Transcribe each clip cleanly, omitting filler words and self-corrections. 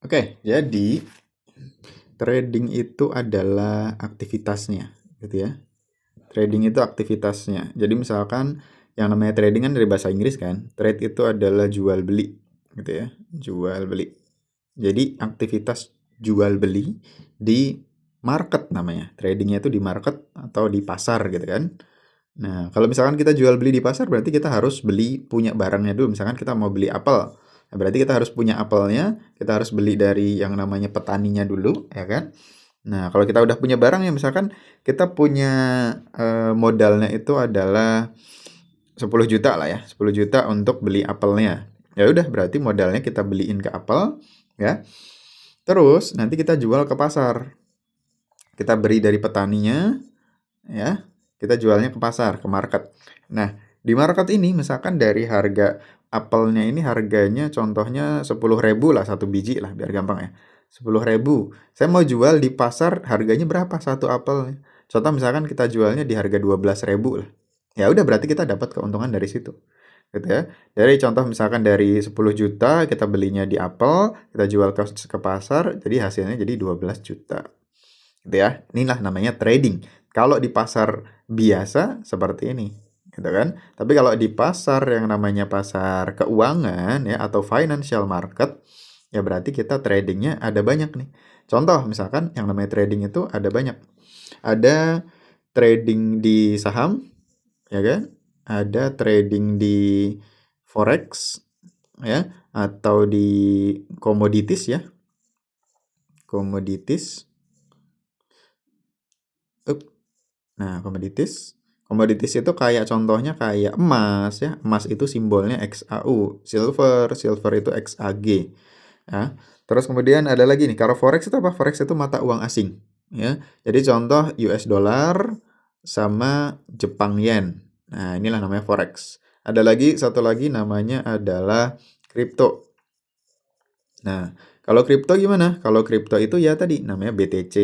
Oke, jadi trading itu adalah aktivitasnya, gitu ya. Trading itu aktivitasnya. Jadi misalkan yang namanya trading kan dari bahasa Inggris kan. Trade itu adalah jual beli, gitu ya. Jual beli. Jadi aktivitas jual beli di market namanya. Tradingnya itu di market atau di pasar gitu kan. Nah, kalau misalkan kita jual beli di pasar berarti kita harus beli punya barangnya dulu. Misalkan kita mau beli apel, nah, berarti kita harus punya apelnya, kita harus beli dari yang namanya petaninya dulu, ya kan? Nah, kalau kita udah punya barang ya misalkan kita punya modalnya itu adalah 10 juta lah ya, 10 juta untuk beli apelnya. Ya udah berarti modalnya kita beliin ke apel, ya. Terus nanti kita jual ke pasar. Kita beri dari petaninya, ya. Kita jualnya ke pasar, ke market. Nah, di market ini misalkan dari harga apelnya ini harganya contohnya 10.000 lah satu biji lah biar gampang ya. 10.000. Saya mau jual di pasar harganya berapa satu apelnya? Contoh misalkan kita jualnya di harga 12.000 lah. Ya udah berarti kita dapat keuntungan dari situ. Gitu ya. Dari contoh misalkan dari 10 juta kita belinya di apel, kita jual ke pasar, jadi hasilnya jadi 12 juta. Gitu ya. Inilah namanya trading. Kalau di pasar biasa seperti ini, gitu kan. Tapi kalau di pasar yang namanya pasar keuangan ya atau financial market, ya berarti kita tradingnya ada banyak nih. Contoh misalkan yang namanya trading itu ada banyak. Ada trading di saham, ya kan? Ada trading di forex, ya, atau di komoditis ya, komoditis. Nah, komoditis itu kayak contohnya kayak emas ya. Emas itu simbolnya XAU, silver itu XAG ya. Terus kemudian ada lagi nih, kalau forex itu apa? Forex itu mata uang asing ya. Jadi contoh US dollar sama Jepang yen. Nah, inilah namanya forex. Ada lagi satu lagi namanya adalah kripto. Nah, kalau kripto gimana? Kalau kripto itu ya tadi namanya BTC,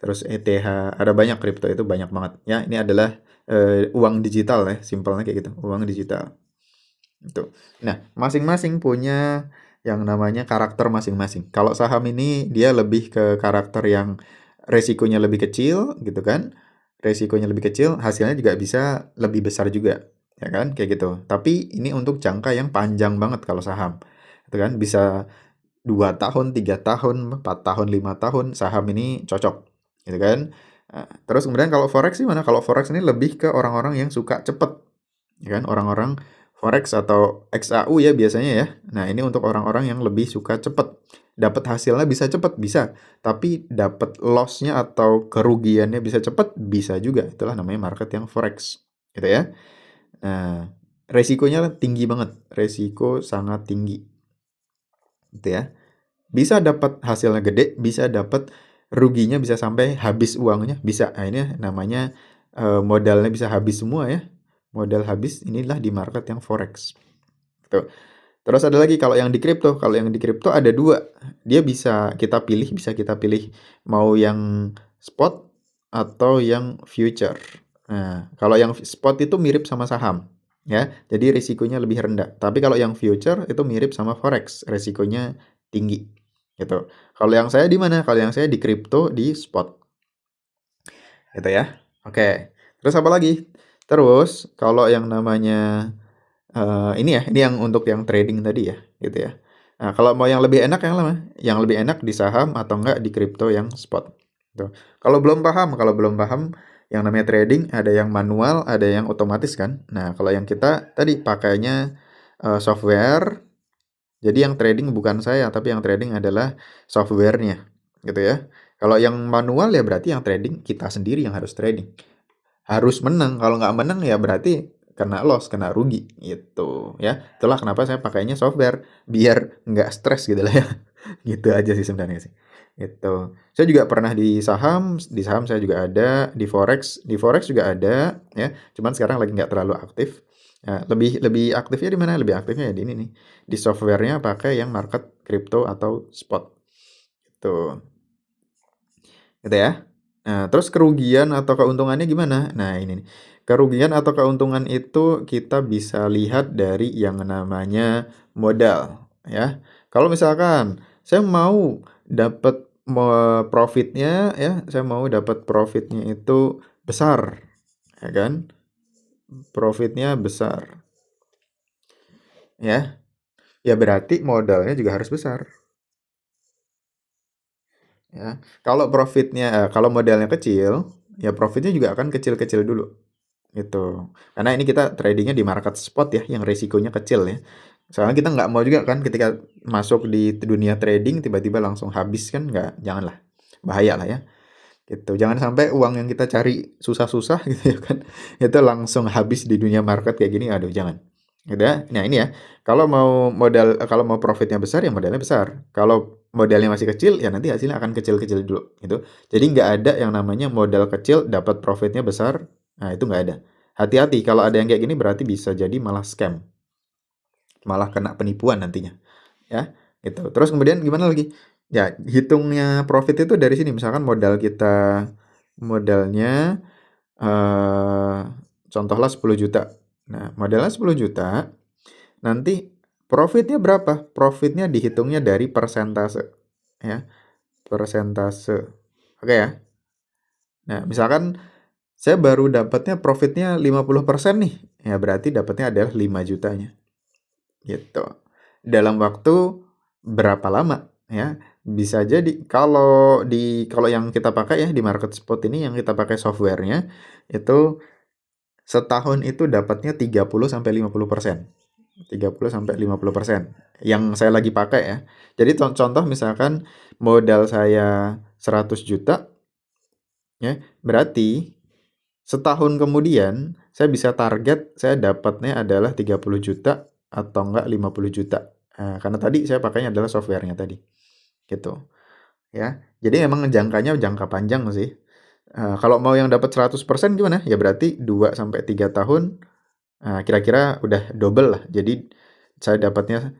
terus ETH, ada banyak kripto itu banyak banget. Ya, ini adalah uang digital ya, simpelnya kayak gitu, uang digital. Itu. Nah, masing-masing punya yang namanya karakter masing-masing. Kalau saham ini dia lebih ke karakter yang resikonya lebih kecil gitu kan. Resikonya lebih kecil, hasilnya juga bisa lebih besar juga. Ya kan? Kayak gitu. Tapi ini untuk jangka yang panjang banget kalau saham. Itu kan bisa 2 tahun, 3 tahun, 4 tahun, 5 tahun saham ini cocok, gitu kan? Nah, terus kemudian kalau forex gimana? Kalau forex ini lebih ke orang-orang yang suka cepet, ya kan? Orang-orang forex atau XAU ya biasanya ya. Nah ini untuk orang-orang yang lebih suka cepet, dapat hasilnya bisa cepet bisa, tapi dapat lossnya atau kerugiannya bisa cepet bisa juga. Itulah namanya market yang forex, gitu ya. Nah resikonya tinggi banget, resiko sangat tinggi, gitu ya. Bisa dapat hasilnya gede, bisa dapat ruginya bisa sampai habis uangnya, bisa. Nah, ini namanya modalnya bisa habis semua ya. Modal habis inilah di market yang forex. Gitu. Terus ada lagi kalau yang di kripto. Kalau yang di kripto ada dua. Dia bisa kita pilih mau yang spot atau yang future. Nah, kalau yang spot itu mirip sama saham, ya. Jadi risikonya lebih rendah. Tapi kalau yang future itu mirip sama forex, risikonya tinggi. Gitu. Kalau yang saya di mana? Kalau yang saya di kripto di spot. Gitu ya. Oke. Terus apa lagi? Terus kalau yang namanya ini ya, ini yang untuk yang trading tadi ya, gitu ya. Nah, kalau mau yang lebih enak yang mana? Yang lebih enak di saham atau enggak di kripto yang spot. Gitu. Kalau belum paham yang namanya trading ada yang manual, ada yang otomatis kan. Nah, kalau yang kita tadi pakainya software, jadi yang trading bukan saya, tapi yang trading adalah softwarenya, gitu ya. Kalau yang manual ya berarti yang trading kita sendiri yang harus trading. Harus menang, kalau nggak menang ya berarti kena loss, kena rugi gitu ya. Itulah kenapa saya pakainya software biar nggak stres gitu lah ya. Gitu aja sih sebenarnya sih. Gitu. Saya juga pernah di saham saya juga ada, di forex juga ada ya. Cuman sekarang lagi nggak terlalu aktif. Ya, lebih lebih aktifnya di mana? Lebih aktifnya ya di ini nih. Di softwarenya pakai yang market crypto atau spot. Gitu. Gitu ya. Nah, terus kerugian atau keuntungannya gimana? Nah, ini nih. Kerugian atau keuntungan itu kita bisa lihat dari yang namanya modal, ya. Kalau misalkan saya mau dapat profitnya ya, saya mau dapat profitnya itu besar, ya kan? Profitnya besar, ya. Ya berarti modalnya juga harus besar, ya. Kalau modalnya kecil, ya profitnya juga akan kecil-kecil dulu, gitu. Karena ini kita tradingnya di market spot ya, yang resikonya kecil ya. Soalnya kita nggak mau juga kan ketika masuk di dunia trading tiba-tiba langsung habis kan, nggak, janganlah, bahaya lah ya. Gitu. Jangan sampai uang yang kita cari susah-susah gitu ya kan, itu langsung habis di dunia market kayak gini, aduh jangan. Gitu ya. Nah ini ya, kalau mau profitnya besar ya modalnya besar. Kalau modalnya masih kecil ya nanti hasilnya akan kecil-kecil dulu gitu. Jadi nggak ada yang namanya modal kecil dapat profitnya besar. Nah itu nggak ada. Hati-hati kalau ada yang kayak gini berarti bisa jadi malah scam, malah kena penipuan nantinya. Ya, gitu. Terus kemudian gimana lagi? Ya, hitungnya profit itu dari sini. Misalkan modalnya eh contohlah 10 juta. Nah, modalnya 10 juta, nanti profitnya berapa? Profitnya dihitungnya dari persentase, ya. Persentase. Oke ya. Nah, misalkan saya baru dapatnya profitnya 50% nih. Ya, berarti dapatnya adalah 5 jutanya. Gitu. Dalam waktu berapa lama ya? Bisa jadi kalau yang kita pakai ya di market spot ini yang kita pakai softwarenya itu setahun itu dapatnya 30 sampai 50%. 30 sampai 50% yang saya lagi pakai ya. Jadi contoh misalkan modal saya 100 juta ya, berarti setahun kemudian saya bisa target saya dapatnya adalah 30 juta atau enggak 50 juta. Nah, karena tadi saya pakainya adalah softwarenya tadi. Gitu. Ya. Jadi emang jangkanya jangka panjang sih. Kalau mau yang dapat 100% gimana? Ya berarti 2 sampai 3 tahun kira-kira udah double lah. Jadi saya dapatnya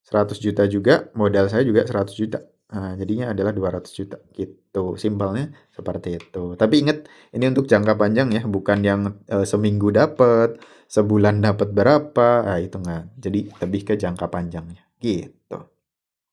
100 juta juga, modal saya juga 100 juta. Jadinya adalah 200 juta gitu. Simpelnya seperti itu. Tapi ingat ini untuk jangka panjang ya, bukan yang seminggu dapat, sebulan dapat berapa. Itu enggak. Jadi lebih ke jangka panjangnya gitu.